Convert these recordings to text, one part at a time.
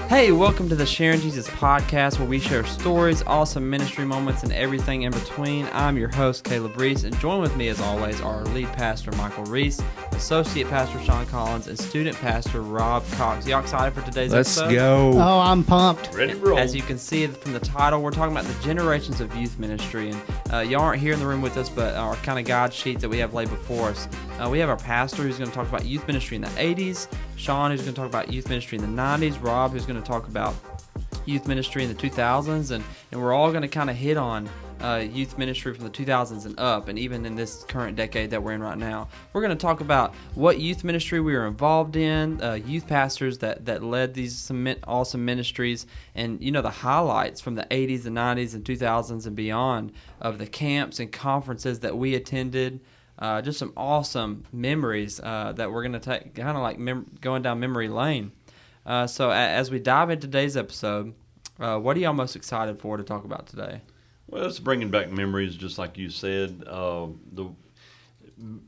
Hey, welcome to the Sharing Jesus podcast, where we share stories, awesome ministry moments, and everything in between. I'm your host, Caleb Reese, and join with me as always are our lead pastor, Michael Reese, associate pastor, Sean Collins, and student pastor, Rob Cox. Y'all excited for today's episode? Let's go. Oh, I'm pumped. Ready to roll. As you can see from the title, we're talking about the generations of youth ministry. And y'all aren't here in the room with us, but our kind of guide sheet that we have laid before us. We have our pastor who's going to talk about youth ministry in the 80s, Sean who's going to talk about youth ministry in the 90s, Rob who's going to talk about youth ministry in the 2000s, and we're all going to kind of hit on youth ministry from the 2000s and up, and even in this current decade that we're in right now. We're going to talk about what youth ministry we were involved in, youth pastors that led these some awesome ministries, and the highlights from the 80s, the 90s, and 2000s and beyond of the camps and conferences that we attended. Just some awesome memories that we're going to take, kind of like going down memory lane. So as we dive into today's episode, what are y'all most excited for to talk about today? Well, it's bringing back memories, just like you said.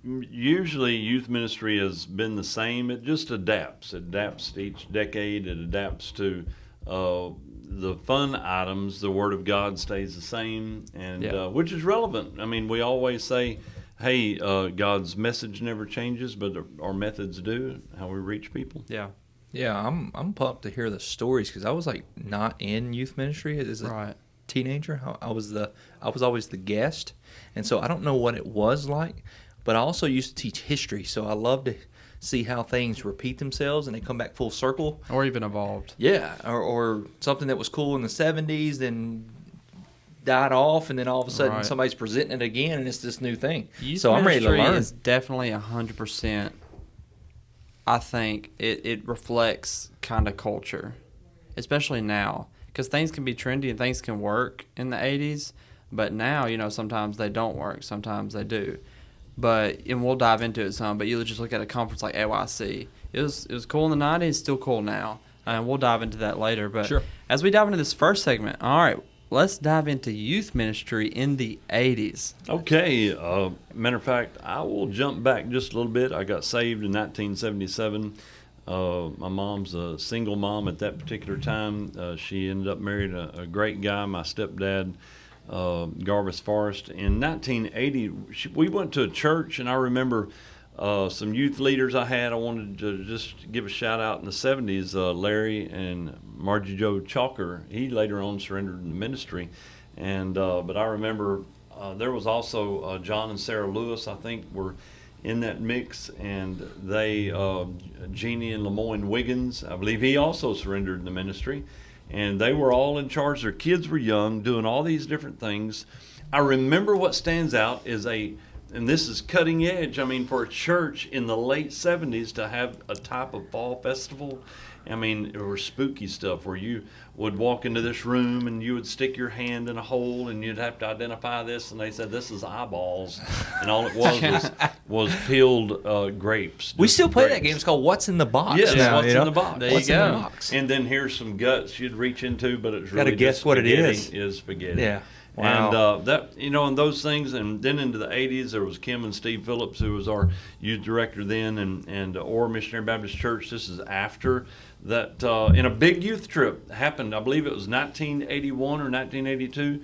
Usually youth ministry has been the same. It just adapts. It adapts to each decade. It adapts to the fun items. The Word of God stays the same, and which is relevant. I mean, we always say, hey, God's message never changes, but our methods do, how we reach people. Yeah, I'm pumped to hear the stories, because I was not in youth ministry as a teenager. I was always the guest, and so I don't know what it was like. But I also used to teach history, so I love to see how things repeat themselves and they come back full circle, or even evolved. Yeah, or something that was cool in the 70s, then died off, and then all of a sudden somebody's presenting it again, and it's this new thing. Youth so I'm ready to learn. Is definitely 100%. I think it reflects kind of culture, especially now, because things can be trendy and things can work in the 80s, but now, sometimes they don't work, sometimes they do. And we'll dive into it some, but you just look at a conference like AYC. It was cool in the 90s, still cool now, and we'll dive into that later. But sure. As we dive into this first segment, all right, let's dive into youth ministry in the 80s. Okay. Matter of fact, I will jump back just a little bit. I got saved in 1977. My mom's a single mom at that particular time. She ended up marrying a great guy, my stepdad, Garvis Forrest. In 1980, we went to a church, and I remember some youth leaders I had. I wanted to just give a shout out in the 70s, Larry and Margie Joe Chalker. He later on surrendered in the ministry. And but I remember there was also John and Sarah Lewis, I think, were in that mix. And they, Jeannie and Lemoyne Wiggins, I believe he also surrendered in the ministry. And they were all in charge. Their kids were young, doing all these different things. I remember what stands out is and this is cutting edge, I mean, for a church in the late 70s to have a type of fall festival. I mean, it was spooky stuff where you would walk into this room and you would stick your hand in a hole and you'd have to identify this, and they said this is eyeballs, and all it was peeled grapes. We still play that game. It's called What's in the Box. Yes, What's in the Box. There you go. And then here's some guts you'd reach into, but it's really gotta guess what it is spaghetti. Yeah. Wow. And that, and those things, and then into the 80s, there was Kim and Steve Phillips, who was our youth director then, and Orr Missionary Baptist Church. This is after that, in a big youth trip happened, I believe it was 1981 or 1982.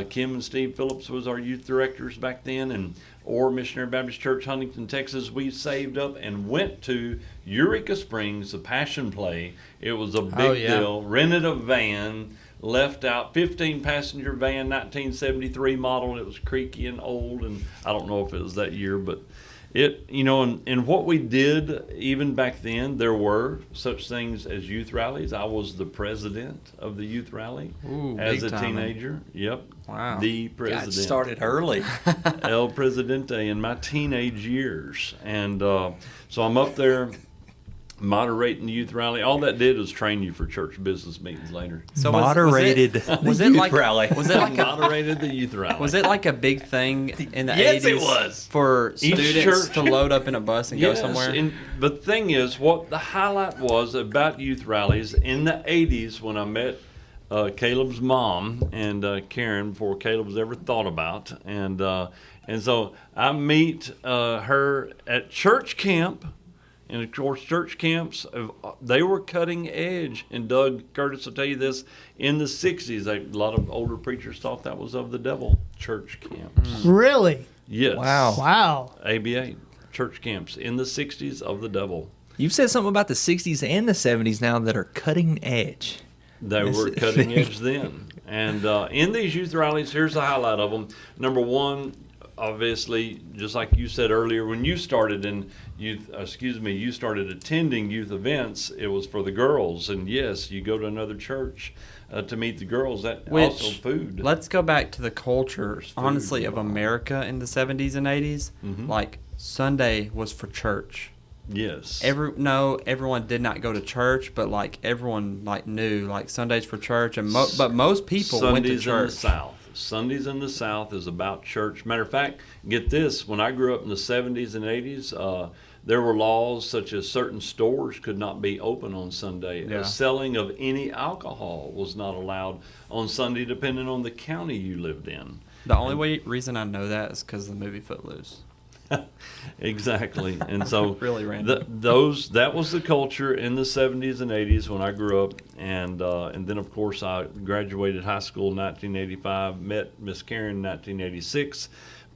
Kim and Steve Phillips was our youth directors back then, and Orr Missionary Baptist Church, Huntington, Texas. We saved up and went to Eureka Springs, the Passion Play. It was a big deal. Rented a van. Left out 15-passenger van, 1973 model. It was creaky and old, and I don't know if it was that year, but it, and what we did even back then, there were such things as youth rallies. I was the president of the youth rally as a teenager. Yep. Wow. The president. Got started early. El Presidente in my teenage years. And so I'm up there moderating the youth rally. All that did was train you for church business meetings later. So moderated was it youth like rally. Was it like moderated the youth rally? Was it like a big thing in the 80s? Yes, it was. For students to load up in a bus and go somewhere? But the thing is, what the highlight was about youth rallies in the 80s when I met Caleb's mom and Karen before Caleb was ever thought about. And so I meet her at church camp And of course, church camps, they were cutting edge. And Doug Curtis will tell you this, in the 60s, a lot of older preachers thought that was of the devil, church camps. Really? Yes. Wow. ABA, church camps in the 60s of the devil. You've said something about the 60s and the 70s now that are cutting edge. They were cutting edge then. And in these youth rallies, here's the highlight of them. Number one, obviously, just like you said earlier, when you started in you started attending youth events, it was for the girls. And yes, you go to another church to meet the girls. Also food. Let's go back to the culture, honestly, of America in the 70s and 80s. Mm-hmm. Like, Sunday was for church. Yes. Everyone did not go to church, but like everyone like knew like Sundays for church, and but most people went to church. In the South. Sundays in the South is about church. Matter of fact, get this: when I grew up in the 70s and 80s, there were laws such as certain stores could not be open on Sunday. Yeah. The selling of any alcohol was not allowed on Sunday, depending on the county you lived in. The only reason I know that is because of the movie Footloose. Exactly. And so really random. That was the culture in the 70s and 80s when I grew up, and then of course I graduated high school in 1985, met Miss Karen in 1986,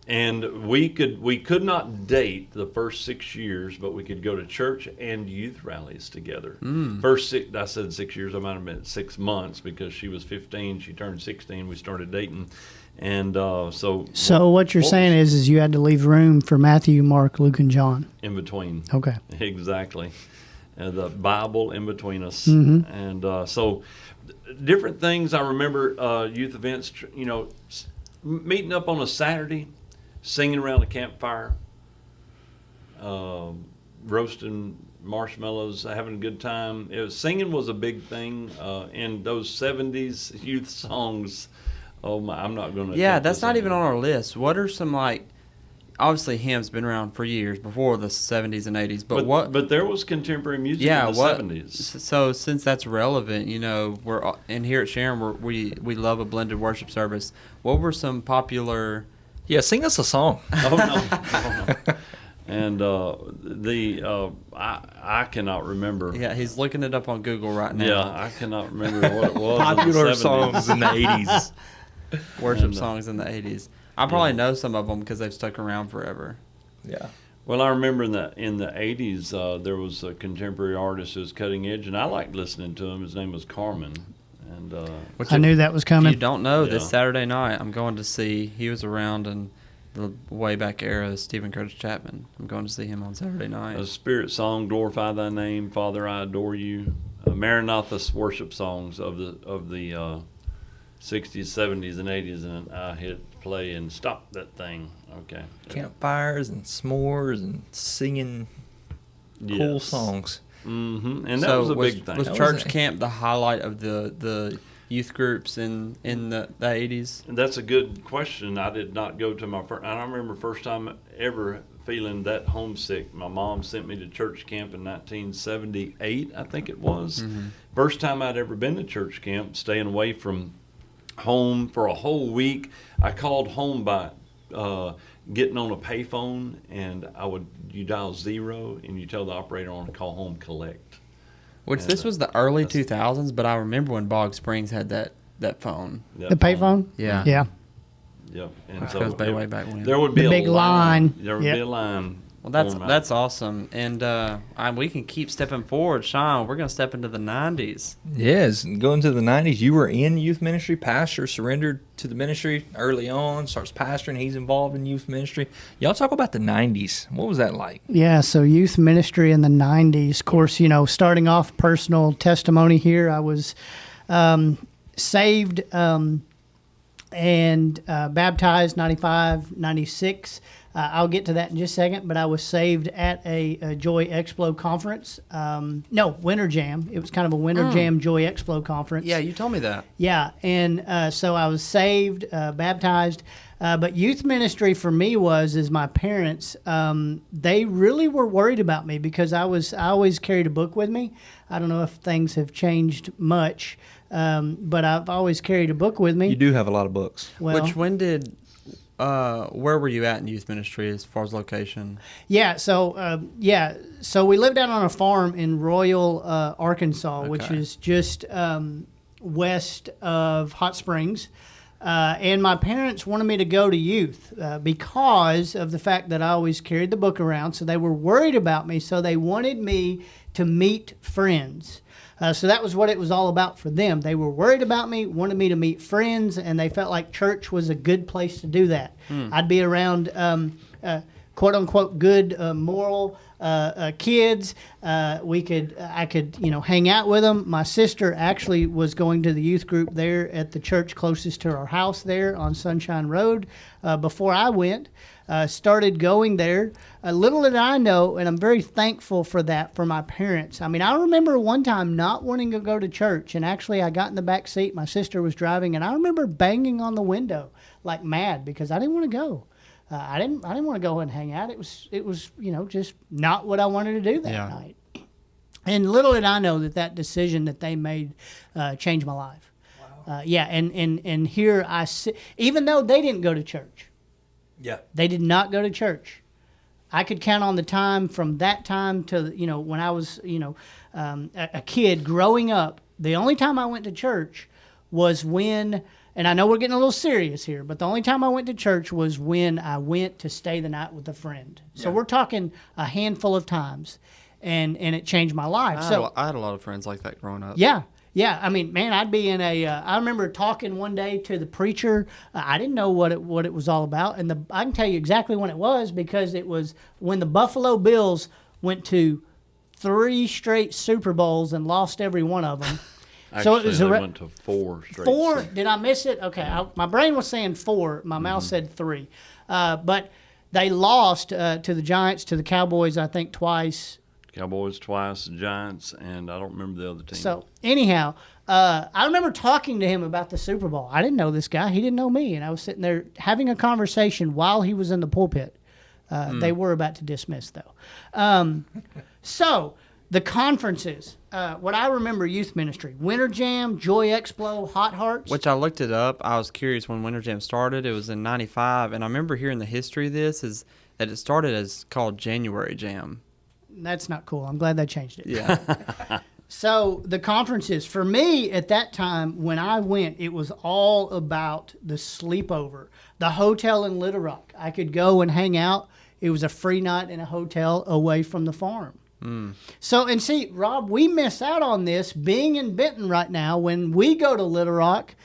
and we could not date the first 6 years, but we could go to church and youth rallies together. I said 6 years, I might have meant 6 months, because she was 15, she turned 16, we started dating. And so what you're saying is you had to leave room for Matthew, Mark, Luke, and John. In between. Okay. Exactly. The Bible in between us. Mm-hmm. And so different things. I remember youth events, meeting up on a Saturday, singing around a campfire, roasting marshmallows, having a good time. Singing was a big thing in those 70s youth songs. Oh my! I'm not going to. Yeah, that's not even on our list. What are some obviously hymns been around for years before the 70s and 80s, but there was contemporary music in the 70s. So since that's relevant, we're and here at Sharon we love a blended worship service. What were some popular? Yeah, sing us a song. Oh no. And I cannot remember. Yeah, he's looking it up on Google right now. Yeah, I cannot remember what it was. Popular songs in the 80s. Worship songs in the 80s. I probably know some of them because they've stuck around forever. Yeah. Well, I remember in the 80s, there was a contemporary artist who was cutting edge, and I liked listening to him. His name was Carmen. And I knew that was coming. If you don't know, this Saturday night, I'm going to see, he was around in the way back era, Stephen Curtis Chapman. I'm going to see him on Saturday night. A spirit song, Glorify Thy Name, Father, I Adore You. Maranatha's worship songs of the 60s, 70s, and 80s, and I hit play and stop that thing. Okay. Campfires and s'mores and singing cool songs. Mm-hmm. And that was a big thing. Was church camp the highlight of the youth groups in the 80s? And that's a good question. I did not go to my first. I don't remember first time ever feeling that homesick. My mom sent me to church camp in 1978, I think it was. Mm-hmm. First time I'd ever been to church camp, staying away from home for a whole week. I called home by getting on a payphone, and you dial 0 and you tell the operator I want to call home collect. Which this was the early 2000s, but I remember when Bog Springs had that phone. The payphone? Yeah. Yeah. Yep. And so it goes way back when. There would be the big line. There would be a line. Well, that's awesome, and we can keep stepping forward. Sean, we're going to step into the 90s. Yes, going to the 90s. You were in youth ministry. Pastor surrendered to the ministry early on, starts pastoring. He's involved in youth ministry. Y'all talk about the 90s. What was that like? Yeah, so youth ministry in the 90s. Of course, starting off personal testimony here, I was saved and baptized 95, 96. I'll get to that in just a second, but I was saved at a Joy Explo conference. Winter Jam. It was kind of a Winter Jam Joy Explo conference. Yeah, you told me that. Yeah, and so I was saved, baptized. But youth ministry for me is my parents, they really were worried about me because I always carried a book with me. I don't know if things have changed much, but I've always carried a book with me. You do have a lot of books. Well, where were you at in youth ministry as far as location? So we lived out on a farm in Royal, Arkansas, which Okay. is just west of Hot Springs. And my parents wanted me to go to youth because of the fact that I always carried the book around. So they were worried about me. So they wanted me to meet friends. So that was what it was all about for them. They were worried about me, wanted me to meet friends, and they felt like church was a good place to do that. I'd be around quote unquote good moral kids. I could hang out with them. My sister actually was going to the youth group there at the church closest to our house there on Sunshine Road before I went. Started going there. Little did I know, and I'm very thankful for that for my parents. I mean, I remember one time not wanting to go to church, and actually I got in the back seat. My sister was driving, and I remember banging on the window like mad because I didn't want to go. I didn't want to go and hang out. It was just not what I wanted to do that night. And little did I know that decision that they made changed my life. Wow. And here I sit, even though they didn't go to church. Yeah. They did not go to church. I could count on the time from that time to when I was a kid growing up. The only time I went to church was when. And I know we're getting a little serious here, but the only time I went to church was when I went to stay the night with a friend. So we're talking a handful of times, and it changed my life. I had a lot of friends like that growing up. Yeah. I mean, man, I'd be in I remember talking one day to the preacher. I didn't know what it was all about, and I can tell you exactly when it was because it was when the Buffalo Bills went to 3 straight Super Bowls and lost every one of them. Actually, So it was they went to 4 straight. 4? Did I miss it? Okay, my brain was saying 4. My mouth said 3. But they lost to the Giants, to the Cowboys, I think twice. Cowboys twice, the Giants, and I don't remember the other team. So anyhow, I remember talking to him about the Super Bowl. I didn't know this guy. He didn't know me. And I was sitting there having a conversation while he was in the pulpit. They were about to dismiss, though. So the conferences, what I remember youth ministry, Winter Jam, Joy Explo, Hot Hearts. Which I looked it up. I was curious when Winter Jam started. It was in 95. And I remember hearing the history of this is that it started as called January Jam. That's not cool. I'm glad they changed it. Yeah. So the conferences, for me at that time when I went, it was all about the sleepover. The hotel in Little Rock. I could go and hang out. It was a free night in a hotel away from the farm. So, and see, Rob, we miss out on this being in Benton right now. When we go to Little Rock,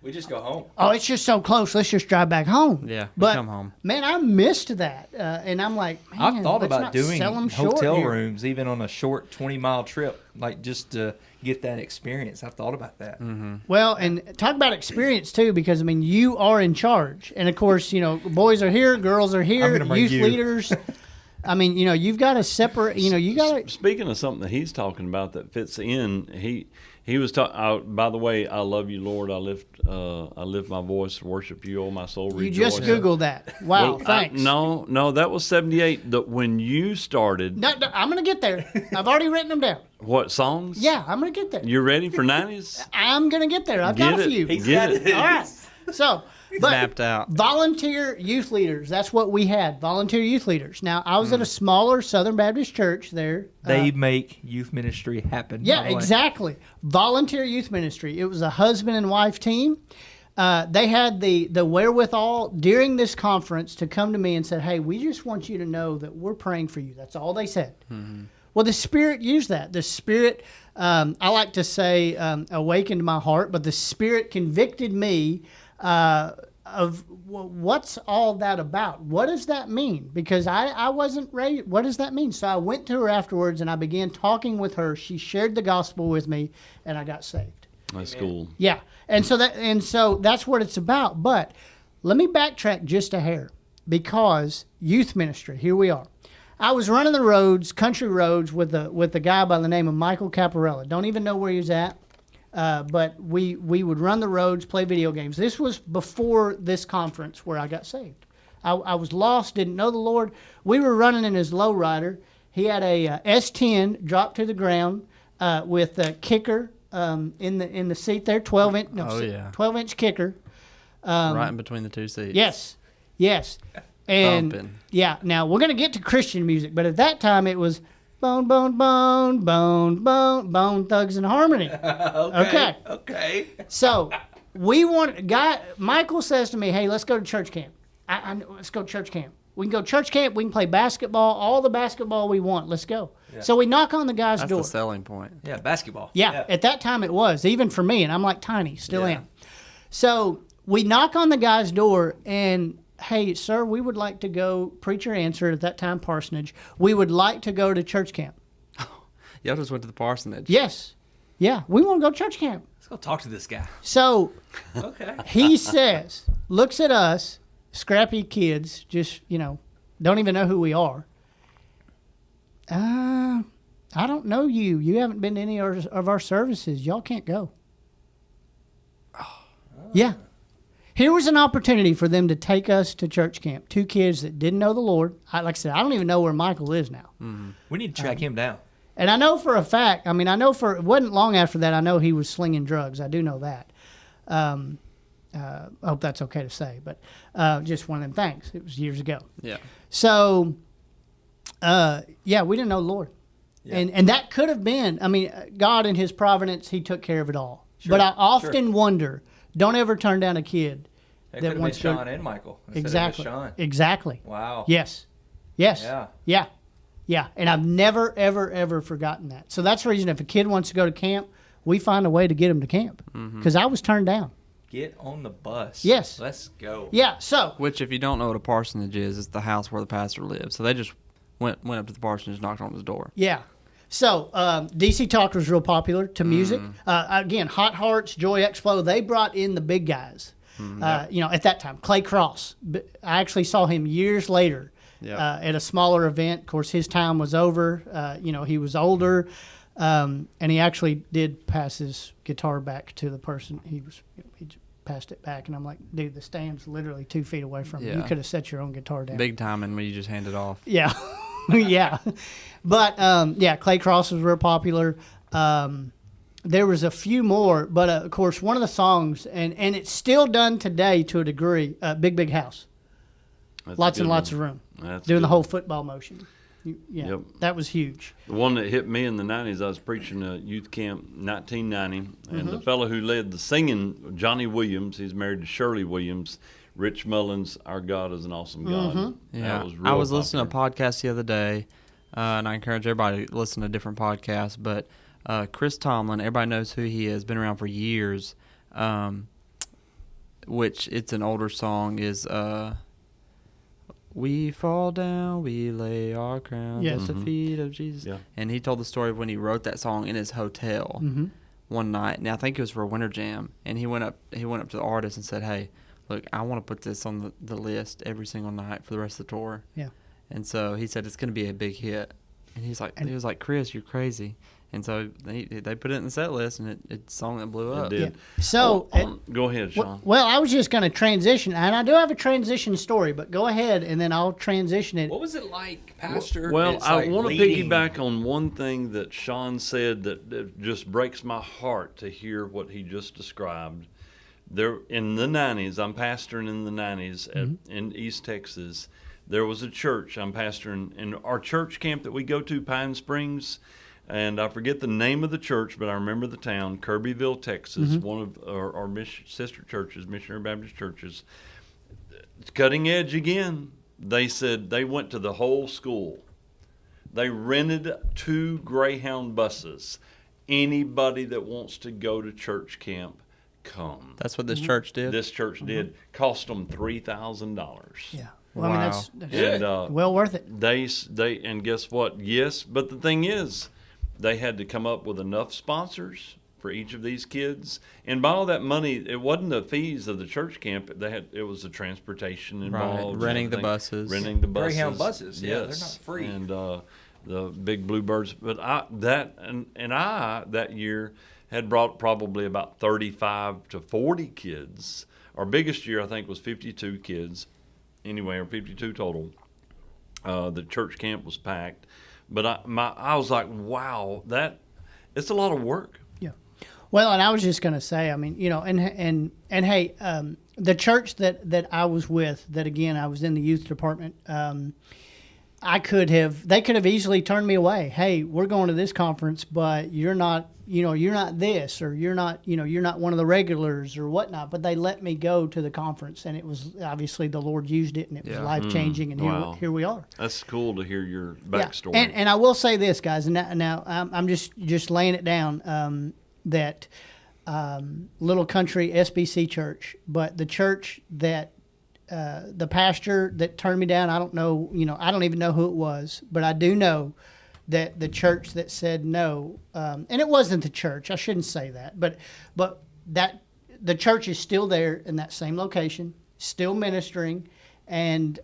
We just go home. oh, it's just so close. Let's just drive back home. Yeah, we but come home. man, I missed that, and I'm like, man, I've thought let's about not doing sell 'em short hotel here. rooms, even on a short 20-mile trip, like just to get that experience. I've thought about that. Well, and talk about experience too, because I mean, you are in charge, and of course, boys are here, girls are here, gonna bring youth you. leaders. I mean, you've got to separate. You got to. Speaking of something that he's talking about that fits in, he was talking. By the way, I love you, Lord. I lift my voice to worship you, oh my soul. You Rejoice. just Googled that. Wow, Well, thanks. No, that was 78. When you started, No, I'm gonna get there. I've already written them down. what songs? Yeah, I'm gonna get there. You're ready for 90s? I'm gonna get there. I've got Get a it. few. Get it. All right. So, but mapped out. volunteer youth leaders. That's what we had. Volunteer youth leaders. Now, I was at a smaller Southern Baptist church there. They make youth ministry happen. Yeah, by the way. exactly. Volunteer youth ministry. It was a husband and wife team. They had the wherewithal during this conference to come to me and said, hey, we just want you to know that we're praying for you. That's all they said. Well, the Spirit used that. The Spirit, I like to say, awakened my heart, but the Spirit convicted me of what's all that about? What does that mean? Because I wasn't raised. What does that mean? So I went to her afterwards and I began talking with her. She shared the gospel with me, and I got saved. That's cool. Yeah, and so that's what it's about. But let me backtrack just a hair, because youth ministry. Here we are. I was running the roads, country roads, with a guy by the name of Michael Caparella. Don't even know where he was at. But we would run the roads, play video games. This was before this conference where I got saved. I was lost, didn't know the Lord. We were running in his lowrider. He had a S10 dropped to the ground with a kicker in the seat there, 12-inch Oh, yeah. 12-inch kicker. Right in between the two seats. Yes. Yes. And Bumping. yeah, now we're going to get to Christian music, but at that time it was bone, bone, bone, bone, bone, Bone Thugs and Harmony. Okay. Okay. So Michael says to me, hey, let's go to church camp. Let's go to church camp. We can go to church camp. We can play basketball, all the basketball we want. Let's go. Yeah. So we knock on the guy's That's door. the selling point. Yeah, basketball. Yeah, at that time it was, even for me, and I'm like tiny, still am. So we knock on the guy's door, and hey, sir, we would like to go, preacher answered at that time, parsonage. We would like to go to church camp. Y'all just went to the parsonage. Yes. Yeah, we want to go to church camp. Let's go talk to this guy. So Okay. he says, looks at us, scrappy kids, just, don't even know who we are. I don't know you. You haven't been to any of our services. Y'all can't go. Yeah. Here was an opportunity for them to take us to church camp. 2 kids that didn't know the Lord. Like I said, I don't even know where Michael is now. Mm-hmm. We need to track him down. And I know for a fact, it wasn't long after that, I know he was slinging drugs. I do know that. I hope that's okay to say, but just one of them things. It was years ago. Yeah. So, we didn't know the Lord. Yeah. And that could have been, God in his providence, he took care of it all. Sure, But I often wonder, don't ever turn down a kid That that could wants have been to. Sean and Michael. instead of Exactly. just Sean. Exactly. Wow. Yes. Yes. Yeah. Yeah. Yeah. And I've never, ever, ever forgotten that. So that's the reason if a kid wants to go to camp, we find a way to get him to camp. Because I was turned down. Get on the bus. Yes. Let's go. Yeah. So. Which, if you don't know what a parsonage is, it's the house where the pastor lives. So they just went up to the parsonage, knocked on his door. Yeah. So, DC Talk was real popular to music. Again, Hot Hearts, Joy Explo, they brought in the big guys. At that time, Clay Cross. I actually saw him years later at a smaller event. Of course, his time was over. He was older, and he actually did pass his guitar back to the person. He passed it back, and I'm like, dude, the stand's literally 2 feet away from you. You could have set your own guitar down. Big time, and when you just hand it off. Yeah. Yeah. But, Clay Cross was real popular. There was a few more, but, of course, one of the songs, and it's still done today to a degree, Big Big House. That's Lots a and good lots one. of room. That's Doing the good. whole football motion. Yeah, Yep. that was huge. The one that hit me in the 90s, I was preaching at youth camp 1990, and the fellow who led the singing, Johnny Williams, he's married to Shirley Williams. Rich Mullins, Our God is an Awesome God. Yeah, That was I was real listening to a popular. podcast the other day, and I encourage everybody to listen to different podcasts. But Chris Tomlin, everybody knows who he is, been around for years. Which it's an older song is "We Fall Down, We Lay Our Crowns Yes. at the Feet of Jesus." Yeah. And he told the story of when he wrote that song in his hotel one night. And I think it was for a winter jam, and he went up to the artist and said, "Hey, look, I want to put this on the list every single night for the rest of the tour." Yeah. And so he said it's going to be a big hit. And he was like, "Chris, you're crazy." And so they put it in the set list, and it's a song that blew up. It did. Yeah. So, Go ahead, Sean. well, I was just going to transition, and I do have a transition story, but go ahead, and then I'll transition it. What was it like, Pastor? Well, It's I like want to leading- piggyback on one thing that Sean said that just breaks my heart to hear what he just described. There in the 90s, I'm pastoring in the 90s in East Texas. There was a church I'm pastoring in our church camp that we go to, Pine Springs, and I forget the name of the church, but I remember the town, Kirbyville, Texas, one of our sister churches, Missionary Baptist churches. Cutting edge again. They said they went to the whole school. They rented 2 Greyhound buses. Anybody that wants to go to church camp, come. That's what this church did. This church did. Cost them $3,000. Yeah. Well, I mean, Wow. that's And well worth it. they and guess what? Yes, but the thing is, they had to come up with enough sponsors for each of these kids, and by all that money, it wasn't the fees of the church camp. It was the transportation involved, and renting the everything. buses. renting the buses, Greyhound buses, yeah, they're yes, not free. and the big bluebirds. But I that year had brought probably about 35 to 40 kids. Our biggest year, I think, was 52 kids. Anyway, or 52 total. The church camp was packed, but I was like, wow, it's a lot of work. Yeah. Well, and I was just going to say, I mean, you know, and hey, the church that I was with, that again I was in the youth department. They could have easily turned me away. Hey, we're going to this conference, but you're not this, or you're not one of the regulars or whatnot. But they let me go to the conference, and it was obviously the Lord used it, and it was life changing, and wow. here we are. That's cool to hear your backstory. Yeah. And I will say this, guys, and now I'm just laying it down, that Little Country SBC Church, but the church that the pastor that turned me down, I don't know, I don't even know who it was, but I do know that the church that said no, and it wasn't the church, I shouldn't say that, but that the church is still there in that same location, still ministering, and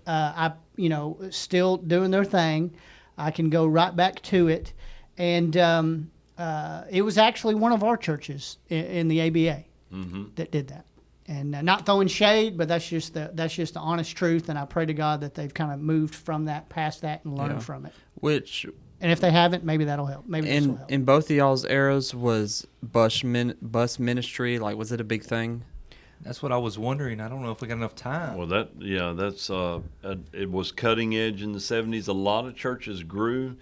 still doing their thing. I can go right back to it, and it was actually one of our churches in the ABA that did that. And not throwing shade, but that's just the honest truth. And I pray to God that they've kind of moved from that, past that, and learned from it. And if they haven't, maybe that'll help. Maybe this will help. In both of y'all's eras, was bus ministry, like, was it a big thing? That's what I was wondering. I don't know if we got enough time. Well, that's it was cutting edge in the 70s. A lot of churches grew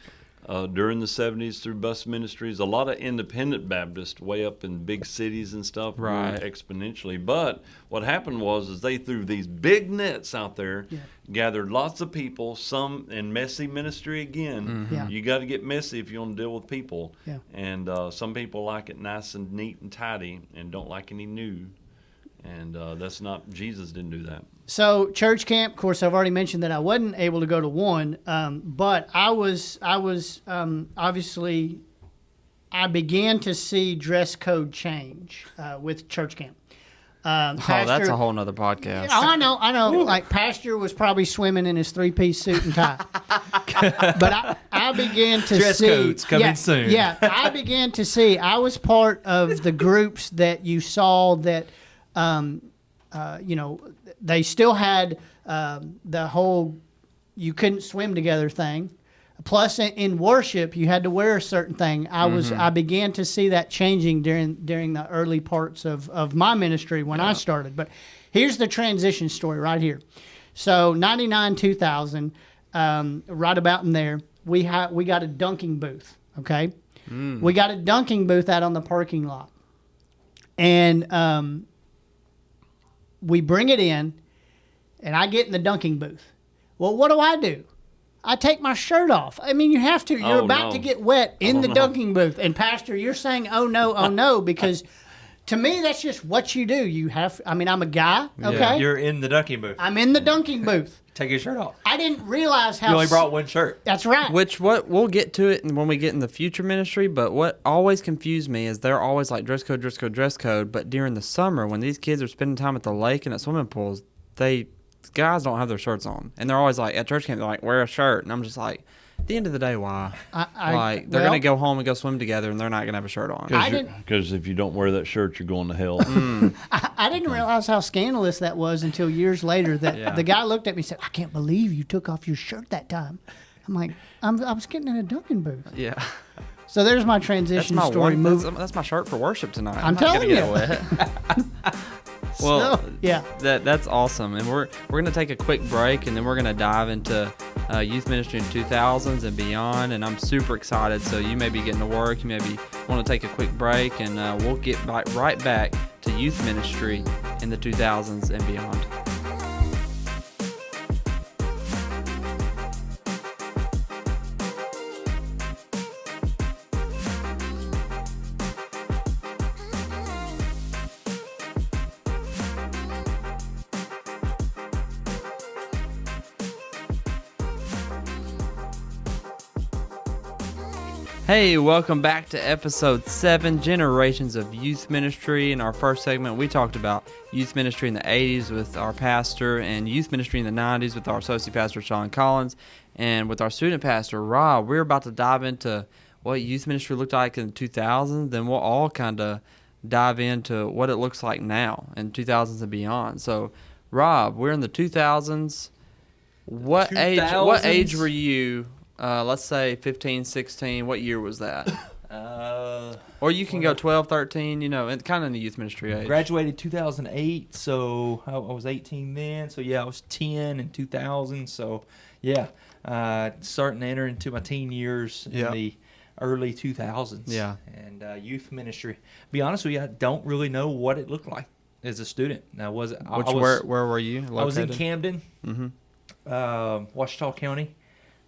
during the 70s through bus ministries. A lot of independent Baptists way up in big cities and stuff grew exponentially. But what happened was they threw these big nets out there, gathered lots of people, some in messy ministry again. You got to get messy if you want to deal with people. And some people like it nice and neat and tidy and don't like any new. And that's not, Jesus didn't do that. So church camp, of course, I've already mentioned that I wasn't able to go to one, but I was obviously, I began to see dress code change with church camp. Pastor, that's a whole nother podcast. Oh, I know. Like, Pastor was probably swimming in his 3-piece suit and tie. But I began to dress see. codes coming soon. Yeah, I began to see. I was part of the groups that you saw that, they still had the whole you couldn't swim together thing. Plus, in worship, you had to wear a certain thing. I began to see that changing during the early parts of my ministry when I started. But here's the transition story right here. So 99, 2000, right about in there, we got a dunking booth. Okay, we got a dunking booth out on the parking lot, and we bring it in, and I get in the dunking booth. Well, what do? I take my shirt off. I mean, you have to. You're about to get wet in the dunking booth. And Pastor, you're saying, oh no, because to me, that's just what you do. You have, I'm a guy, okay? Yeah, you're in the dunking booth. I'm in the dunking booth. Take your shirt off. I didn't realize how... You only brought one shirt. That's right. We'll get to it when we get in the future ministry, but what always confused me is they're always like dress code, dress code, dress code, but during the summer when these kids are spending time at the lake and at swimming pools, guys don't have their shirts on. And they're always like, at church camp, they're like, wear a shirt. And I'm just like, at the end of the day, why? They're going to go home and go swim together, and they're not going to have a shirt on. Because if you don't wear that shirt, you're going to hell. I didn't realize how scandalous that was until years later that the guy looked at me and said, I can't believe you took off your shirt that time. I'm like, I was getting in a dunking booth. Yeah. So there's my transition story. That's my shirt for worship tonight. I'm telling you. Well, that's awesome, and we're going to take a quick break, and then we're going to dive into youth ministry in 2000s and beyond, and I'm super excited. So you may be getting to work, you maybe want to take a quick break, and we'll get right back to youth ministry in the 2000s and beyond. Hey, welcome back to episode 7, Generations of Youth Ministry. In our first segment, we talked about youth ministry in the 80s with our pastor and youth ministry in the 90s with our associate pastor, Sean Collins. And with our student pastor, Rob, we're about to dive into what youth ministry looked like in the 2000s. Then we'll all kind of dive into what it looks like now in 2000s and beyond. So, Rob, we're in the 2000s. What age were you? Let's say 15, 16. What year was that? Or you can go 12, 13, and kind of in the youth ministry age. Graduated 2008, so I was 18 then. So yeah, I was 10 in 2000. So yeah, starting to enter into my teen years in the early 2000s. Yeah. And youth ministry. Be honest with you, I don't really know what it looked like as a student. Now, where were you located? I was in Camden, Mm-hmm. Ouachita County,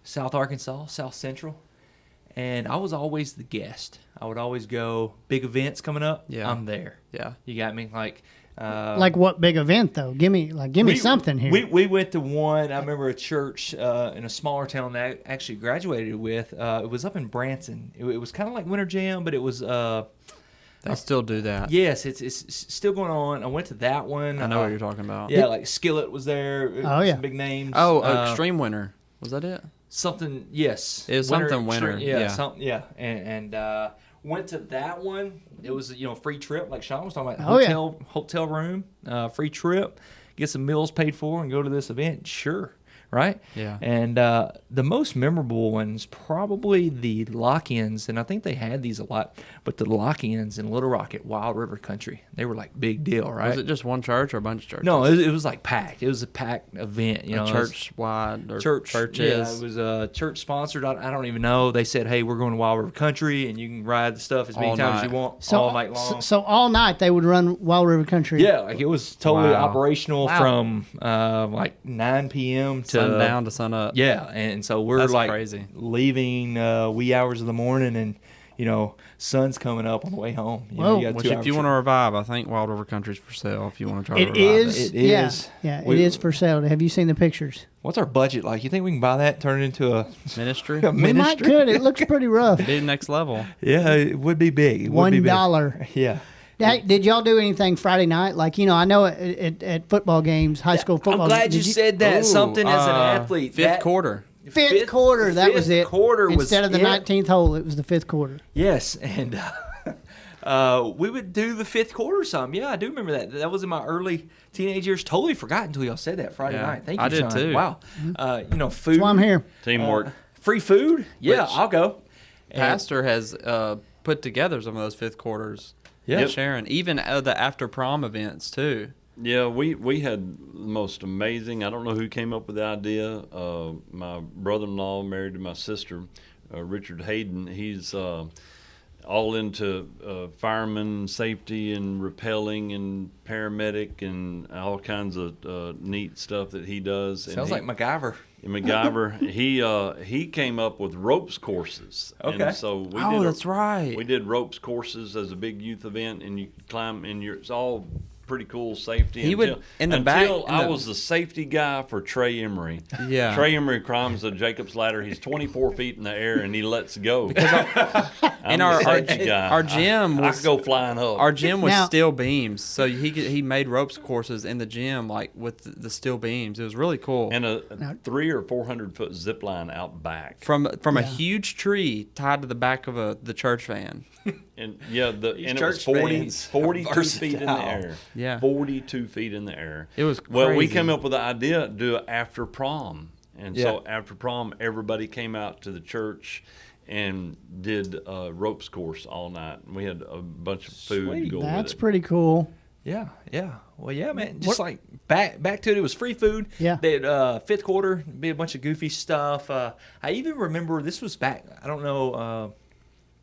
South Arkansas, South Central. And I was always the guest. I would always go, big events coming up, I'm there. Yeah. You got me? Like what big event though? Give me something here. We went to one. I remember a church in a smaller town that I actually graduated with. It was up in Branson. It was kind of like Winter Jam, but it was. They still do that. Yes, it's still going on. I went to that one. I know what you're talking about. Yeah, like Skillet was there. Some big names. Oh, Extreme Winter. Was that it? Something. Yes, it was something Winter. Yeah. And went to that one. It was free trip, like Sean was talking about. Hotel room, free trip, get some meals paid for, and go to this event. Sure, right? Yeah. And the most memorable ones probably the lock-ins, and I think they had these a lot. But the lock-ins in Little Rock at Wild River Country, they were like big deal, right? Was it just one church or a bunch of churches? No, it was like packed. It was a packed event. Church-wide or churches. Yeah, it was church sponsored. I don't even know. They said, "Hey, we're going to Wild River Country, and you can ride the stuff as many times as you want all night long." So all night they would run Wild River Country. Yeah, like it was totally operational from like 9 p.m. to sundown to sun up. Yeah, and so we're That's like crazy. Leaving wee hours of the morning, and sun's coming up on the way home. Which if you want to revive, I think Wild River Country's for sale. If you want to try to revive it is. Yeah, it is for sale. Have you seen the pictures? What's our budget like? You think we can buy that, turn it into a ministry? We might could. It looks pretty rough. Be the next level. Yeah, it would be big. It would be big. $1. Yeah. Did y'all do anything Friday night? Like, I know at football games, high school football. I'm glad you said that. Something as an athlete. Fifth quarter. Fifth quarter, that was it. Quarter Instead of the 19th hole, it was the fifth quarter. Yes, and we would do the fifth quarter some. Yeah, I do remember that. That was in my early teenage years. Totally forgot until y'all said that Friday night. Thank you, I did Sean. too. Wow. Food. That's why I'm here. Teamwork. Free food? Yeah, I'll go. Pastor has put together some of those fifth quarters. Yeah. Sharon. Even the after prom events too. Yeah, we had the most amazing. I don't know who came up with the idea. My brother-in-law married to my sister, Richard Hayden. He's all into fireman safety and rappelling and paramedic and all kinds of neat stuff that he does. Sounds like MacGyver. He came up with ropes courses. Okay. And so that's right. We did ropes courses as a big youth event, and you could climb, and it's all pretty cool safety. He would in the back. I was the safety guy for Trey Emery. Yeah. Trey Emery climbs the Jacob's ladder. He's 24 feet in the air and he lets go. And I'm the safety guy. Our gym I could go flying up. Our gym was steel beams, so he made ropes courses in the gym like with the steel beams. It was really cool. And a 300 or 400 foot zip line out back from a huge tree tied to the back of the church van. And it was 42 feet in the air. Yeah, 42 feet in the air. It was crazy. Well, we came up with the idea to do it after prom, and so after prom, everybody came out to the church and did a ropes course all night. We had a bunch of food to go with it. That's pretty cool. Yeah. Well, yeah, man. Just like back to it. It was free food. Yeah. They had fifth quarter, be a bunch of goofy stuff. I even remember this was back. I don't know.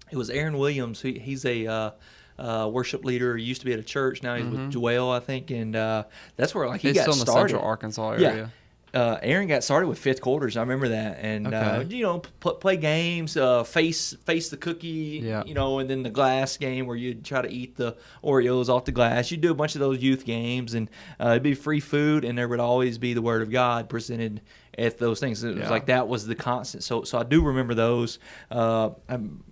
It was Aaron Williams. He's a worship leader. He used to be at a church. Now he's with Joel, I think, and that's where he got started. Still in the Central Arkansas area. Yeah. Aaron got started with fifth quarters. I remember that, and play games, face the cookie, and then the glass game where you'd try to eat the Oreos off the glass. You'd do a bunch of those youth games, and it'd be free food, and there would always be the Word of God presented at those things. It was like that was the constant. So I do remember those.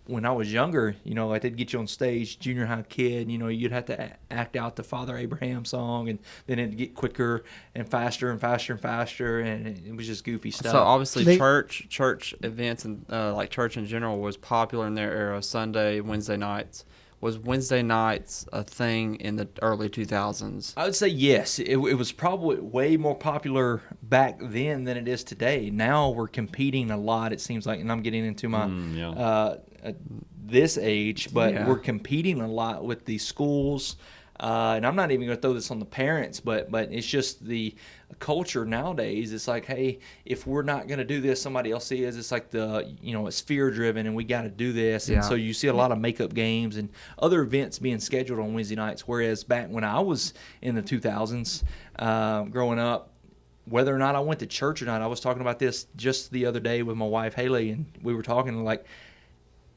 When I was younger, they'd get you on stage, junior high kid, you'd have to act out the Father Abraham song, and then it'd get quicker and faster and faster and faster, and it was just goofy stuff. So obviously church events and like church in general was popular in their era. Sunday, Wednesday nights. Was Wednesday nights a thing in the early 2000s? I would say yes. It was probably way more popular back then than it is today. Now we're competing a lot, it seems like, and I'm getting into my this age, but Yeah. we're competing a lot with these schools. And I'm not even going to throw this on the parents, but it's just the culture nowadays. It's like, hey, if we're not going to do this, somebody else is. It's like it's fear driven, and we got to do this. And Yeah. so you see a lot of makeup games and other events being scheduled on Wednesday nights. Whereas back when I was in the 2000s, growing up, whether or not I went to church or not, I was talking about this just the other day with my wife Haley, and we were talking like,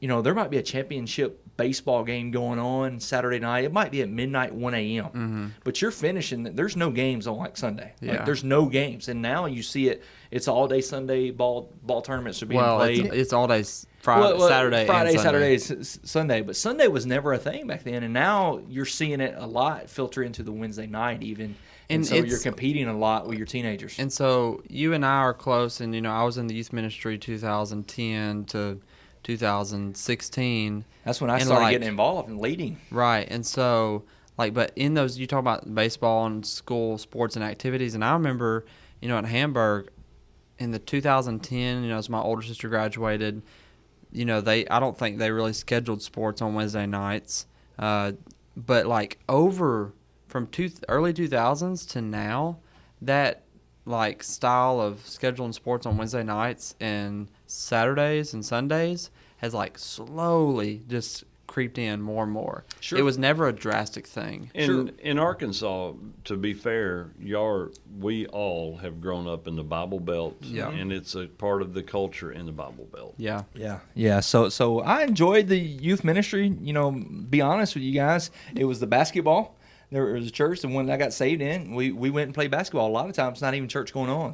there might be a championship baseball game going on Saturday night. It might be at midnight, 1 a.m. But you're finishing. There's no games on like Sunday. Yeah. Like, there's no games, and now you see it. It's all day Sunday ball tournaments are being Well, played. it's all days Friday, Saturday, Friday, and Sunday. Saturday, Sunday. But Sunday was never a thing back then, and now you're seeing it a lot filter into the Wednesday night even. And so you're competing a lot with your teenagers. And so you and I are close, and I was in the youth ministry 2010 to 2016. That's when I started getting involved and leading. Right, and so but in those, you talk about baseball and school sports and activities, and I remember, at Hamburg, in the 2010, as my older sister graduated, I don't think they really scheduled sports on Wednesday nights, but over from early 2000s to now, that style of scheduling sports on Wednesday nights and Saturdays and Sundays has slowly just creeped in more and more. Sure. It was never a drastic thing. In Arkansas, to be fair, we all have grown up in the Bible Belt, Yeah. and it's a part of the culture in the Bible Belt. Yeah. Yeah. So I enjoyed the youth ministry. Be honest with you guys, it was the basketball. There was a church, and when I got saved in, we went and played basketball. A lot of times, not even church going on.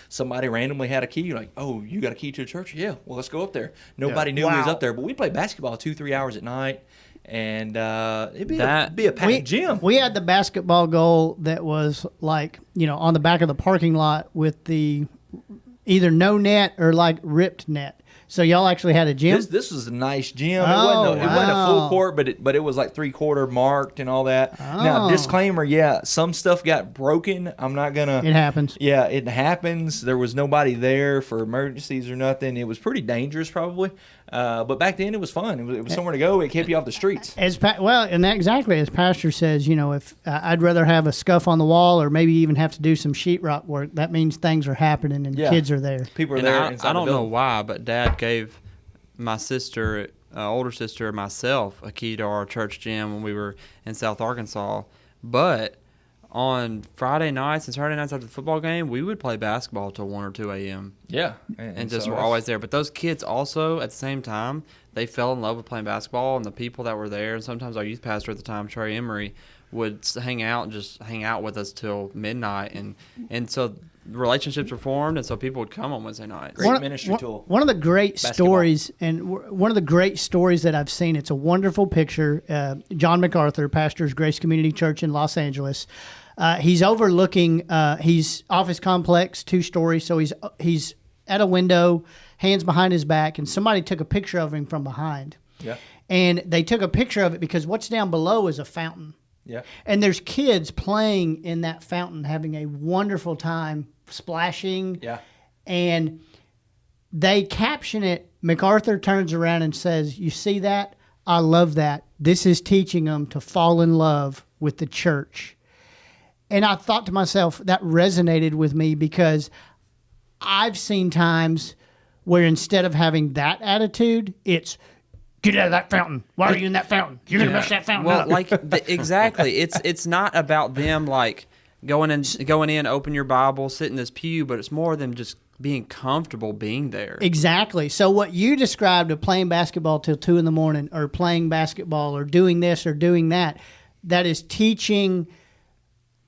Somebody randomly had a key. Like, oh, you got a key to the church? Yeah. Well, let's go up there. Nobody knew we was up there, but we played basketball 2-3 hours at night, and it'd be a packed gym. We had the basketball goal that was on the back of the parking lot with the either no net or ripped net. So y'all actually had a gym? This was a nice gym. Oh, it wasn't a full court, but it was 3/4 marked and all that. Oh. Now, disclaimer, some stuff got broken. I'm not gonna. It happens. Yeah, it happens. There was nobody there for emergencies or nothing. It was pretty dangerous, probably. But back then it was fun. It was somewhere to go. It kept you off the streets. And that exactly as Pastor says. If I'd rather have a scuff on the wall or maybe even have to do some sheetrock work, that means things are happening and kids are there. People are And there. I don't know why, but Dad gave my sister, older sister, and myself a key to our church gym when we were in South Arkansas. But on Friday nights and Saturday nights after the football game, we would play basketball till 1 or 2 a.m. Yeah. And just were always there. But those kids also, at the same time, they fell in love with playing basketball, and the people that were there, and sometimes our youth pastor at the time, Trey Emery, would hang out with us till midnight. And so relationships were formed, and so people would come on Wednesday nights. Great ministry tool. One of the great Basketball. stories, and one of the great stories that I've seen, it's a wonderful picture. John MacArthur pastors Grace Community Church in Los Angeles. He's overlooking, he's office complex, 2-story, so he's at a window, hands behind his back, and somebody took a picture of him from behind. Yeah. And they took a picture of it because what's down below is a fountain. Yeah. And there's kids playing in that fountain, having a wonderful time, splashing. Yeah. And they caption it. MacArthur turns around and says, "You see that? I love that. This is teaching them to fall in love with the church." And I thought to myself, that resonated with me because I've seen times where instead of having that attitude, it's, "Get out of that fountain. Why are you in that fountain? You're going to mess that fountain up." Exactly. It's not about them going in, open your Bible, sit in this pew, but it's more them just being comfortable being there. Exactly. So what you described of playing basketball till 2 a.m. or playing basketball or doing this or doing that, that is teaching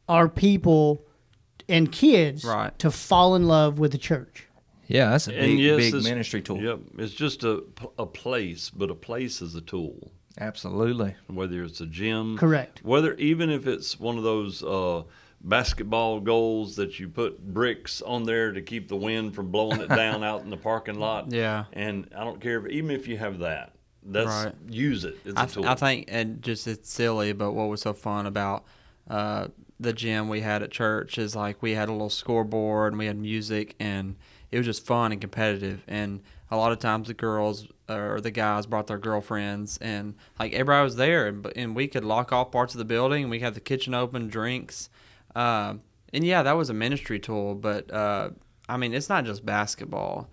our people and kids to fall in love with the church. Yeah, that's a big ministry tool. Yep, it's just a place, but a place is a tool. Absolutely. Whether it's a gym, correct. Even if it's one of those basketball goals that you put bricks on there to keep the wind from blowing it down out in the parking lot. Yeah. And I don't care even if you have that. Use it. It's a tool. I think, and just it's silly, but what was so fun about the gym we had at church is we had a little scoreboard and we had music and it was just fun and competitive. And a lot of times the girls or the guys brought their girlfriends, and like everybody was there, and we could lock off parts of the building, and we had the kitchen open, drinks, and yeah, that was a ministry tool. But I mean, it's not just basketball.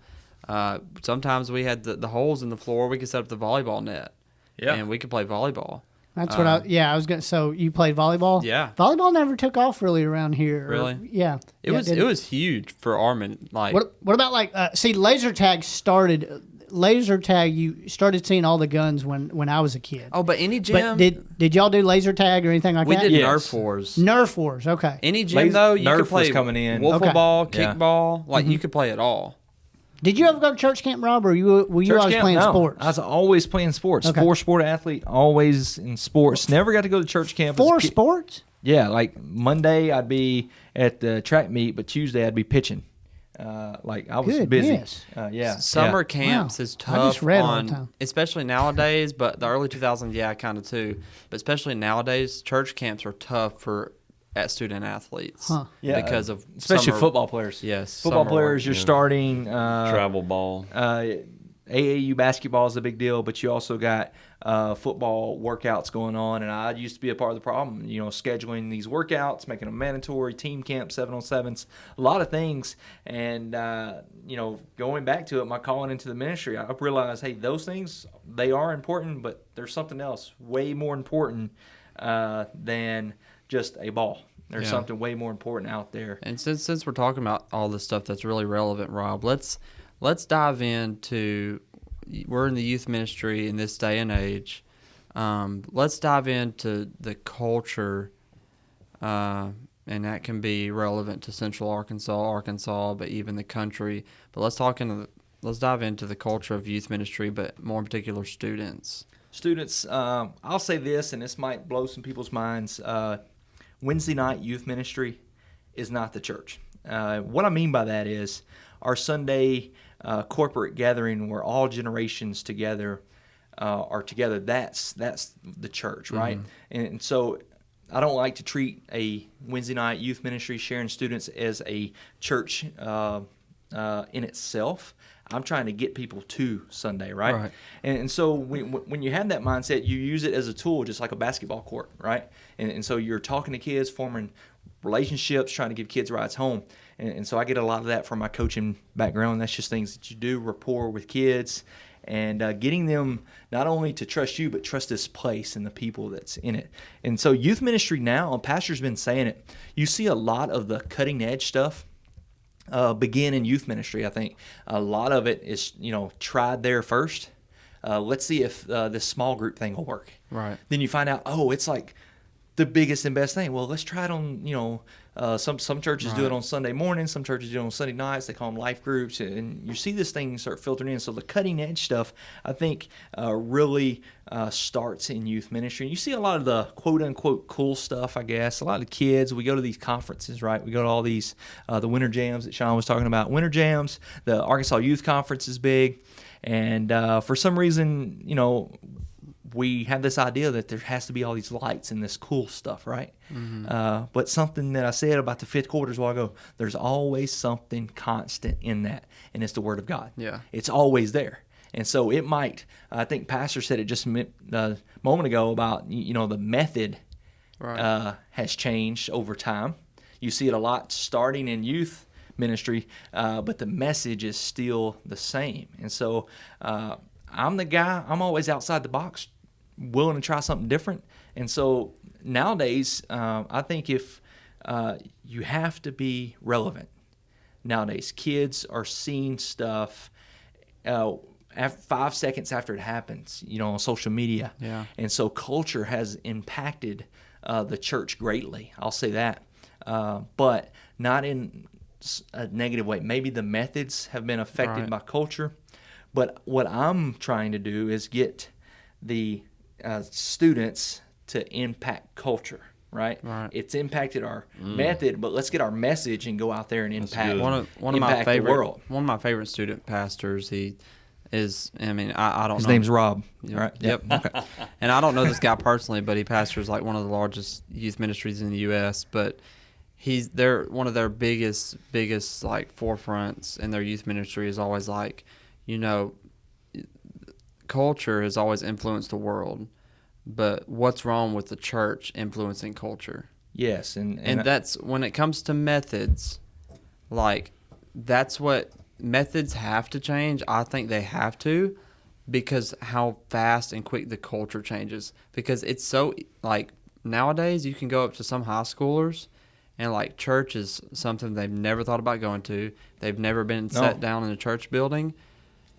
Sometimes we had the holes in the floor. We could set up the volleyball net, and we could play volleyball. That's what I was going to. So you played volleyball? Yeah. Volleyball never took off really around here. Really? Yeah. It was huge for Armin. Like what about like see laser tag started. Laser tag, you started seeing all the guns when I was a kid. Oh, but any gym. But did y'all do laser tag or anything like we that? did Yes. Nerf wars. Nerf wars, okay. Any gym though, you Nerf could play was coming in. wiffle Okay. ball, Yeah. kickball. Like you could play it all. Did you ever go to church camp, Rob, or were you Church always camp? playing No. sports? I was always playing sports. Okay. 4-sport athlete, always in sports. Never got to go to church camp. as a Four kid. sports? Yeah, like Monday I'd be at the track meet, but Tuesday I'd be pitching. Like I was busy. Goodness. Yeah. Summer yeah. camps Wow. is I just tough read all the on, time. especially nowadays. But the early 2000s, yeah, kind of too. But especially nowadays, church camps are tough for student athletes Yeah, because of especially summer- football players. Yes, Football summer players, work, you're yeah. starting Travel ball. AAU basketball is a big deal, but you also got football workouts going on, and I used to be a part of the problem. You know, scheduling these workouts, making them mandatory, team camp, 7-on-7s, a lot of things. And you know, going back to it, my calling into the ministry, I realized, hey, those things, they are important, but there's something else way more important than just a ball. There's Yeah. something way more important out there. And since we're talking about all this stuff that's really relevant, Rob, let's dive into. We're in the youth ministry in this day and age. Let's dive into the culture, and that can be relevant to Central Arkansas, but even the country. But let's dive into the culture of youth ministry, but more in particular, students. Students, I'll say this, and this might blow some people's minds. Wednesday night youth ministry is not the church. What I mean by that is our Sunday corporate gathering where all generations together are together. That's the church, right? And so I don't like to treat a Wednesday night youth ministry sharing students as a church in itself. I'm trying to get people to Sunday, right? Right. And so when you have that mindset, you use it as a tool, just like a basketball court, right? And so you're talking to kids, forming relationships, trying to give kids rides home. And so I get a lot of that from my coaching background. That's just things that you do, rapport with kids, and getting them not only to trust you, but trust this place and the people that's in it. And so youth ministry now, and Pastor's been saying it, you see a lot of the cutting edge stuff begin in youth ministry. I think a lot of it is, tried there first. Let's see if this small group thing will work. Right. Then you find out, it's like the biggest and best thing. Well, let's try it on, some churches do it on Sunday mornings, some churches do it on Sunday nights. They call them life groups, and you see this thing start filtering in. So the cutting edge stuff, I think, really starts in youth ministry. And you see a lot of the quote unquote cool stuff, I guess. A lot of the kids, we go to these conferences, right? We go to all these, the winter jams that Sean was talking about. Winter jams, the Arkansas Youth Conference is big. And for some reason, we have this idea that there has to be all these lights and this cool stuff, right? But something that I said about the fifth quarters a while ago, there's always something constant in that, and it's the Word of God. Yeah. It's always there. And so it might, I think Pastor said it just a moment ago about, the method has changed over time. You see it a lot starting in youth ministry, but the message is still the same. And so I'm the guy, I'm always outside the box, willing to try something different. And so nowadays, I think if you have to be relevant. Nowadays, kids are seeing stuff 5 seconds after it happens, on social media. Yeah. And so culture has impacted the church greatly. I'll say that. But not in a negative way. Maybe the methods have been affected by culture. But what I'm trying to do is get the students to impact culture, right? It's impacted our method, but let's get our message and go out there and impact good. one of my impact the favorite world. one of my favorite student pastors. He is. I mean, I don't His know. name's Rob, right? Yep. Okay. And I don't know this guy personally, but he pastors like one of the largest youth ministries in the U.S. But they're one of their biggest like forefronts in their youth ministry is always like, you know, culture has always influenced the world, but what's wrong with the church influencing culture? Yes, and that's when it comes to methods, like that's what methods have to change. I think they have to, because how fast and quick the culture changes. Because it's so, like, nowadays you can go up to some high schoolers and like church is something they've never thought about going to. They've never been sat down in a church building,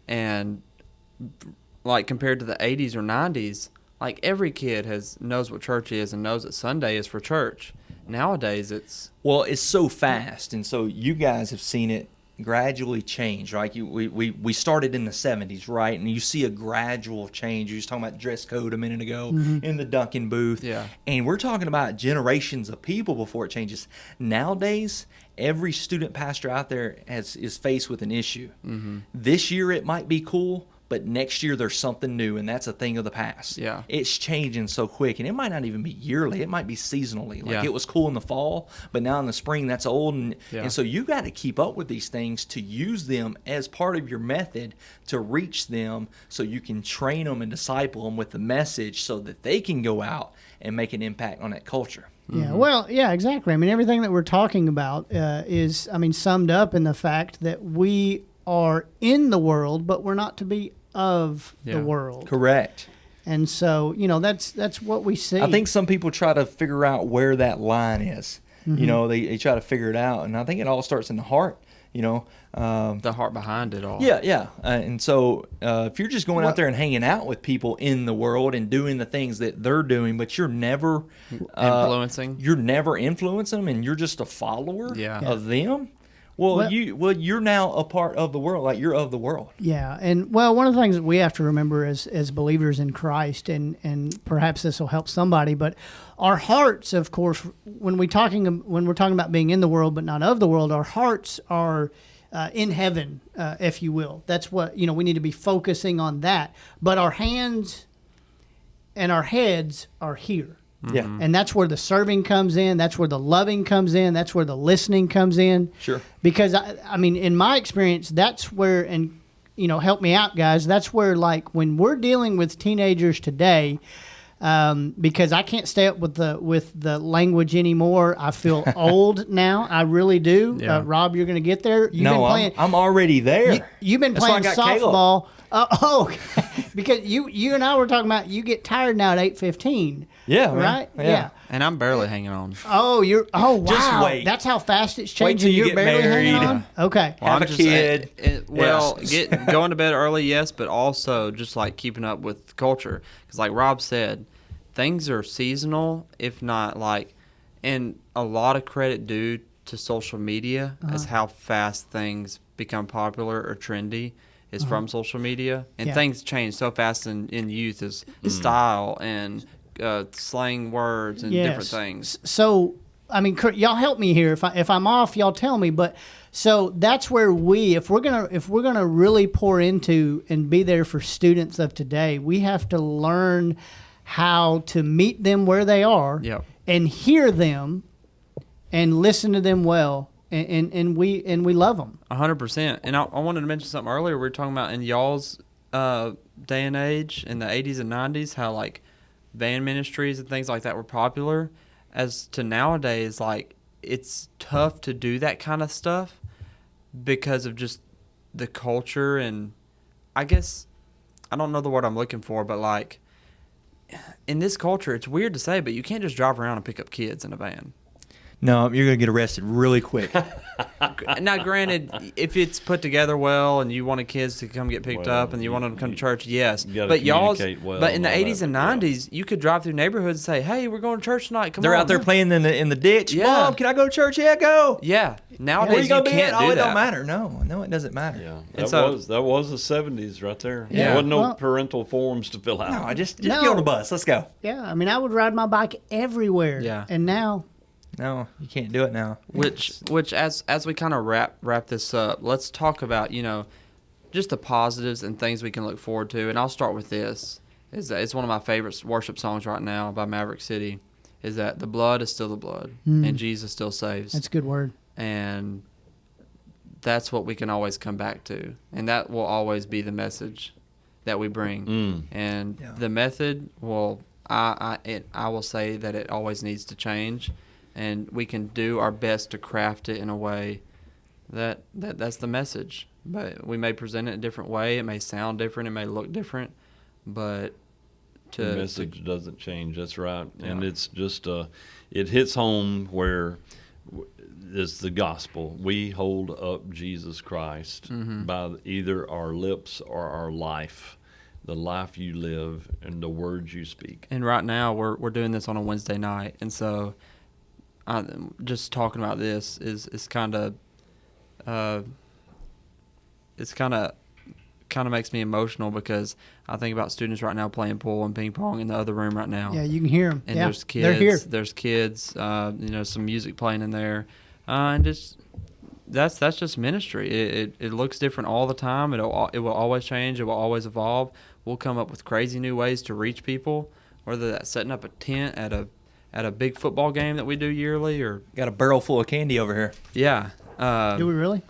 and like compared to the 80s or 90s, like every kid knows what church is and knows that Sunday is for church. Nowadays it's so fast, and so you guys have seen it gradually change. Right, we started in the 70s, right, and you see a gradual change. You was talking about dress code a minute ago in the Dunkin' booth, and we're talking about generations of people before it changes. Nowadays, every student pastor out there is faced with an issue. This year it might be cool, but next year there's something new, and that's a thing of the past. Yeah. It's changing so quick, and it might not even be yearly. It might be seasonally. Like it was cool in the fall, but now in the spring that's old. And so you got to keep up with these things to use them as part of your method to reach them, so you can train them and disciple them with the message so that they can go out and make an impact on that culture. Yeah, well, yeah, exactly. I mean, everything that we're talking about is, summed up in the fact that we are in the world, but we're not to be of the world. Correct. And so, that's what we see. I think some people try to figure out where that line is. They try to figure it out, and I think it all starts in the heart. The heart behind it all. Yeah. And so if you're just going out there and hanging out with people in the world and doing the things that they're doing, but you're never influencing them, and you're just a follower of them. You're now a part of the world, like you're of the world. Yeah, and one of the things that we have to remember as believers in Christ, and perhaps this will help somebody, but our hearts, of course, when we're talking about being in the world but not of the world, our hearts are in heaven, if you will. That's what we need to be focusing on that. But our hands and our heads are here. Yeah. And that's where the serving comes in. That's where the loving comes in. That's where the listening comes in. Sure. Because, in my experience, that's where, and, help me out, guys, that's where, like, when we're dealing with teenagers today, because I can't stay up with the language anymore. I feel old now. I really do. Yeah. Rob, you're going to get there. I'm already there. You've been playing softball. Because you and I were talking about you get tired now at 8:15. Yeah, right. Yeah. And I'm barely hanging on. Oh, wow. Just wait. That's how fast it's Wait changing. till you You're get barely hanging married. on. Okay. Have a kid. Going to bed early, yes, but also just like keeping up with culture. Because like Rob said, things are seasonal, if not like, and a lot of credit due to social media as how fast things become popular or trendy is from social media. And things change so fast in youth as style and slang words and different things. So, y'all help me here. If I'm off, y'all tell me. But so that's where if we're gonna really pour into and be there for students of today, we have to learn how to meet them where they are and hear them and listen to them well. And we love them 100%. And I wanted to mention something earlier. We were talking about in y'all's day and age in the 80s and 90s how like van ministries and things like that were popular. As to nowadays, like it's tough to do that kind of stuff because of just the culture, and I guess I don't know the word I'm looking for, but like in this culture, it's weird to say, but you can't just drive around and pick up kids in a van. No, you're going to get arrested really quick. Now, granted, if it's put together well and you wanted kids to come get picked up and you wanted them to come to church, yes. But but in the 80s and 90s, you could drive through neighborhoods and say, "Hey, we're going to church tonight. Come on." They're out there playing in the ditch. Yeah. Mom, can I go to church? Yeah, go. Yeah. Nowadays, Where you can't be at? do It that. don't matter. No, it doesn't matter. Yeah, And that was the 70s right there. Yeah. There wasn't no parental forms to fill out. No, just get on the bus. Let's go. Yeah, I would ride my bike everywhere. Yeah. And now, No, you can't do it now. Which as we kind of wrap this up, let's talk about, just the positives and things we can look forward to. And I'll start with this. It's one of my favorite worship songs right now by Maverick City, is that the blood is still the blood and Jesus still saves. that's a good word. And that's what we can always come back to, and that will always be the message that we bring. And the method will, I will say that it always needs to change, and we can do our best to craft it in a way that's the message. But we may present it a different way. It may sound different. It may look different, but the message doesn't change. That's right. Yeah. And it's just it hits home where it's the gospel. We hold up Jesus Christ by either our lips or our life, the life you live and the words you speak. And right now we're doing this on a Wednesday night, and so just talking about this is kind of makes me emotional, because I think about students right now playing pool and ping pong in the other room right now. Yeah, you can hear them. And there's kids. They're here. There's kids. Some music playing in there, and just that's just ministry. It looks different all the time. It will always change. It will always evolve. We'll come up with crazy new ways to reach people, whether that's setting up a tent at a big football game that we do yearly, or got a barrel full of candy over here. Yeah. Do we really?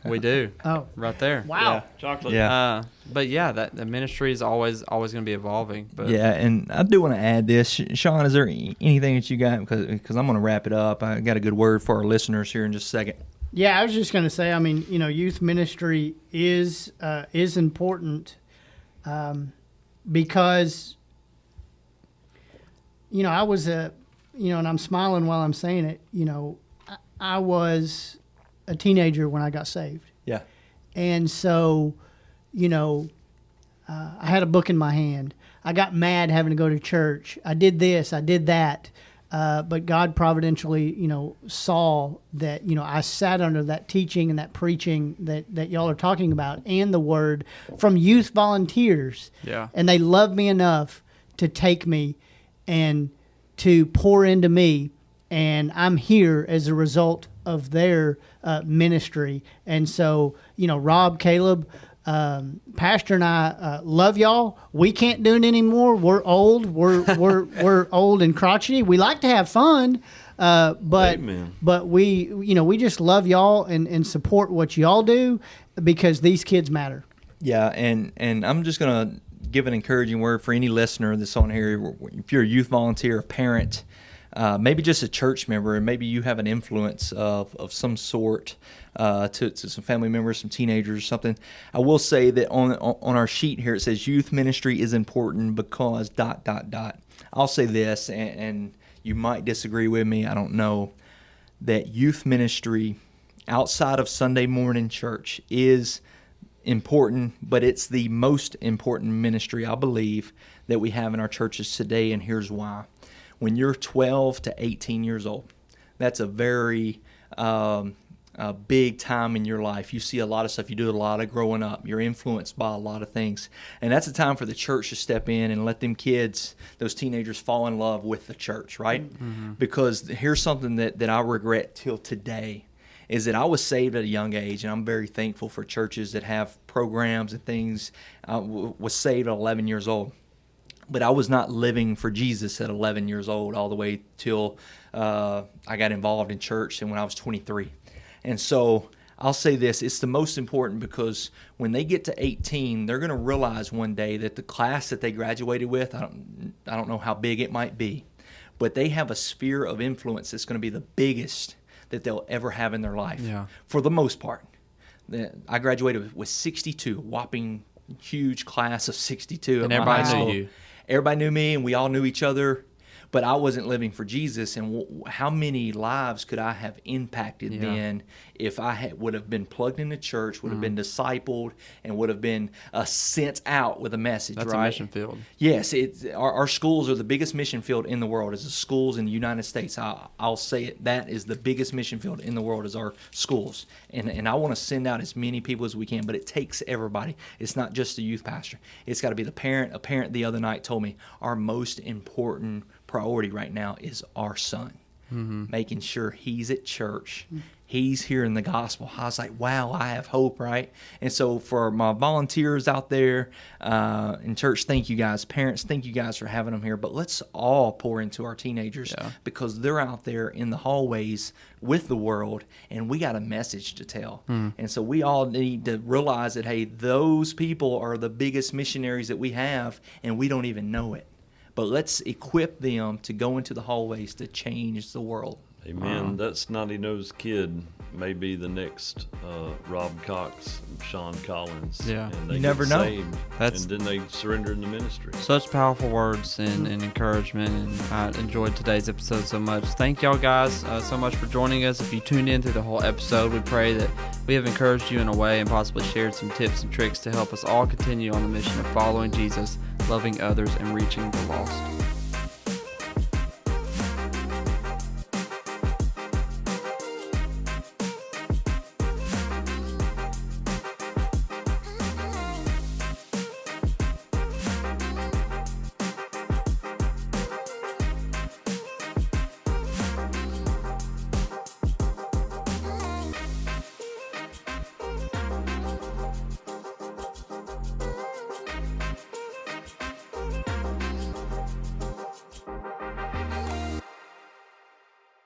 We do. Oh, right there. Wow. Yeah, chocolate. Yeah. But yeah, that the ministry is always going to be evolving. But yeah, and I do want to add this, Sean. Is there anything that you got? Because I'm going to wrap it up. I got a good word for our listeners here in just a second. Yeah, I was just going to say. I mean, youth ministry is important, because I was and I'm smiling while I'm saying it. I was a teenager when I got saved. Yeah. And so, I had a book in my hand. I got mad having to go to church. I did this, I did that. But God providentially, saw that, I sat under that teaching and that preaching that y'all are talking about, and the word from youth volunteers. Yeah. And they loved me enough to take me and to pour into me. And I'm here as a result of their ministry. And so, Rob, Caleb, Pastor and I love y'all. We can't do it anymore. We're old. We're old and crotchety. We like to have fun, but Amen. But we just love y'all and support what y'all do, because these kids matter. Yeah, and I'm just gonna give an encouraging word for any listener that's on here. If you're a youth volunteer, a parent, maybe just a church member, and maybe you have an influence of some sort to some family members, some teenagers or something. I will say that on our sheet here it says youth ministry is important because ... I'll say this, and you might disagree with me, I don't know, that youth ministry outside of Sunday morning church is important, but it's the most important ministry, I believe, that we have in our churches today, and here's why. When you're 12 to 18 years old, that's a very big time in your life. You see a lot of stuff. You do a lot of growing up. You're influenced by a lot of things. And that's a time for the church to step in and let them kids, those teenagers, fall in love with the church, right? Mm-hmm. Because here's something that I regret till today, is that I was saved at a young age, and I'm very thankful for churches that have programs and things. I was saved at 11 years old. But I was not living for Jesus at 11 years old all the way till I got involved in church and when I was 23. And so I'll say this, it's the most important because when they get to 18, they're going to realize one day that the class that they graduated with, I don't know how big it might be, but they have a sphere of influence that's going to be the biggest that they'll ever have in their life, for the most part. I graduated with 62, whopping huge class of 62. And everybody knew you. Everybody knew me, and we all knew each other, but I wasn't living for Jesus. And how many lives could I have impacted then if I would have been plugged into church, would have been discipled, and would have been sent out with a message? That's right? a mission field. Yes, our schools are the biggest mission field in the world. Is the schools in the United States. I'll say it. That is the biggest mission field in the world, is our schools. And I want to send out as many people as we can, but it takes everybody. It's not just the youth pastor. It's got to be the parent. A parent the other night told me our most important priority right now is our son. making sure he's at church. He's hearing the gospel. I was like, wow, I have hope, right? And so for my volunteers out there in church, thank you guys. Parents, thank you guys for having them here. But let's all pour into our teenagers because they're out there in the hallways with the world, and we got a message to tell. And so we all need to realize that, hey, those people are the biggest missionaries that we have, and we don't even know it. But let's equip them to go into the hallways to change the world. Amen. That snotty-nosed kid may be the next Rob Cox and Sean Collins. Yeah. And they You never get know. saved, and then they surrender in the ministry. Such powerful words and encouragement, and I enjoyed today's episode so much. Thank y'all guys so much for joining us. If you tuned in through the whole episode, we pray that we have encouraged you in a way and possibly shared some tips and tricks to help us all continue on the mission of following Jesus, loving others, and reaching the lost.